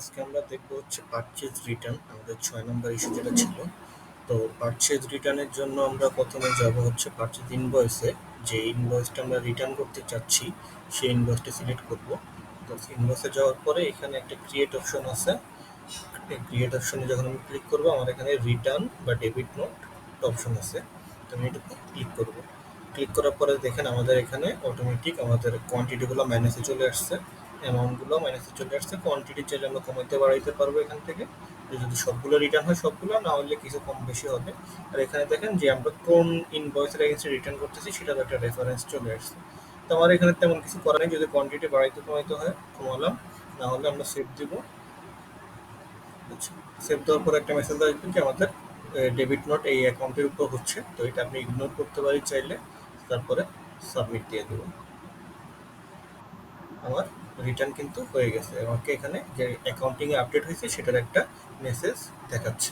আজকে আমরা দেখবো হচ্ছে পারচেজ রিটার্ন আমাদের 6 নম্বর ইস্যু যেটা ছিল। তো পারচেজ রিটার্নের জন্য আমরা প্রথমে যাব হচ্ছে পারচেজ ইনভয়েসে। যে ইনভয়েসটা আমরা রিটার্ন করতে চাচ্ছি সেই ইনভয়েসটা সিলেক্ট করব। তো ইনভয়েসে যাওয়ার পরে এখানে একটা ক্রিয়েট অপশন আছে। এই ক্রিয়েট অপশনে যখন আমি ক্লিক করব আমার এখানে রিটার্ন বা ডেবিট নোট অপশন আছে। তো আমি এটাতে ক্লিক করব। ক্লিক করার পরে দেখেন আমাদের এখানে অটোমেটিক আমাদের কোয়ান্টিটিগুলো মাইনাসে চলে আসছে, অ্যামাউন্টগুলো মাইনাসে চলে আসছে। কোয়ান্টিটি চাইলে আমরা কমাইতে বাড়াইতে পারবো এখান থেকে, যদি সবগুলো রিটার্ন হয় সবগুলো, না হলে কিছু কম বেশি হবে। আর এখানে দেখেন যে আমরা কোন ইনভয়েসের এগেইনস্টে রিটার্ন করতেছি সেটার একটা রেফারেন্স চলে আসছে। তো আমার এখানে তেমন কিছু করার নেই, যদি কোয়ান্টিটি বাড়াইতে কমাইতে হয় কমালাম, না হলে আমরা সেভ দিব। সেভ দেওয়ার পর একটা মেসেজ আসবে যে আমাদের ডেবিট নোট এই অ্যাকাউন্টের উপর হচ্ছে। তো এটা আপনি ইগনোর করতে পারি চাইলে, তারপরে সাবমিট দিয়ে দেবো। আমার রিটার্ন কিন্তু হয়ে গেছে, আমাকে এখানে যে অ্যাকাউন্টিং এ আপডেট হয়েছে সেটার একটা মেসেজ দেখাচ্ছে।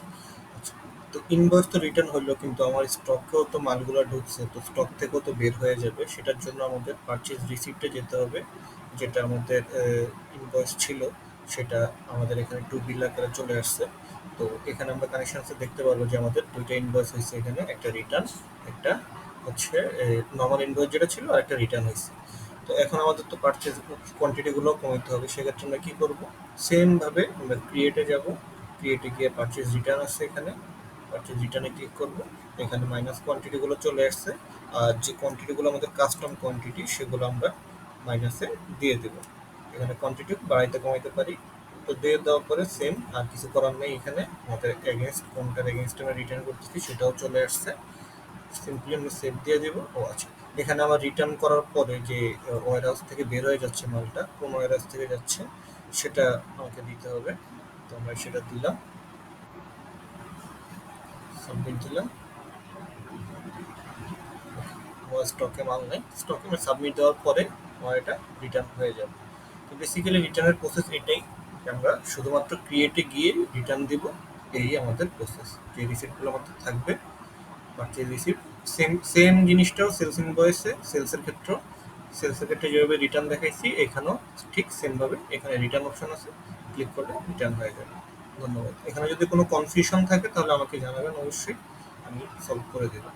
আচ্ছা, তো ইনভয়েস তো রিটার্ন হলো, কিন্তু আমার স্টকেও তো মালগুলো ঢুকছে, তো স্টক থেকেও তো বের হয়ে যাবে। সেটার জন্য আমাদের পারচেজ রিসিপ্টে যেতে হবে, যেটা আমাদের ইনভয়েস ছিল সেটা আমাদের এখানে টু বিল আকারে চলে আসছে। তো এখানে আমরা কানেকশনসে দেখতে পারবো যে আমাদের দুইটা ইনভয়েস হয়েছে, এখানে একটা রিটার্ন, একটা হচ্ছে নর্মাল ইনভয়েস যেটা ছিল, আর একটা রিটার্ন হয়েছে। তো এখন আমাদের তো পারচেজ কোয়ান্টিটিগুলো কমাতে হবে, সেক্ষেত্রে আমরা কী করবো, সেমভাবে আমরা ক্রিয়েটে যাব। ক্রিয়েটে গিয়ে পারচেজ রিটার্ন আসছে, এখানে পারচেজ রিটার্নে ক্লিক করব। এখানে মাইনাস কোয়ান্টিটিগুলো চলে আসছে, আর যে কোয়ান্টিটিগুলো আমাদের কাস্টম কোয়ান্টিটি সেগুলো আমরা মাইনাসে দিয়ে দেবো। এখানে কোয়ান্টিটি বাড়াইতে কমাইতে পারি। তো দিয়ে দেওয়ার পরে সেম, আর কিছু করার নেই। এখানে আমাদের এগেনস্ট কোনটার এগেনস্ট আমরা রিটার্ন করতেছি সেটাও চলে আসছে। সিম্পলি আমি সেভ দিয়ে দেবো। ও আচ্ছা, এখানে আমার রিটার্ন করার পরে যে ওয়ার হাউস থেকে বের হয়ে যাচ্ছে মালটা, কোন ওয়ার হাউস থেকে যাচ্ছে সেটা আমাকে দিতে হবে। তো আমরা সেটা দিলাম, সাবমিট দিলাম। আমার স্টকে মাল নেই, স্টকে আমি সাবমিট দেওয়ার পরে আমার এটা রিটার্ন হয়ে যাবে। তো বেসিক্যালি রিটার্নের প্রসেস এটাই, আমরা শুধুমাত্র ক্রিয়েটে গিয়ে রিটার্ন দিব। এই আমাদের প্রসেস, যে রিসিপ্টগুলো আমাদের থাকবে পারচেজ রিসিপ্ট, সেম সেম জিনিসটাও সেলস ইনভয়েসে, সেলসের ক্ষেত্রে যেভাবে রিটার্ন দেখাইছি এখানেও ঠিক সেমভাবে এখানে রিটার্ন অপশন আছে, ক্লিক করলে রিটার্ন হয়ে যাবে। ধন্যবাদ। এখানে যদি কোনো কনফিউশন থাকে তাহলে আমাকে জানাবেন, অবশ্যই আমি সলভ করে দেবো।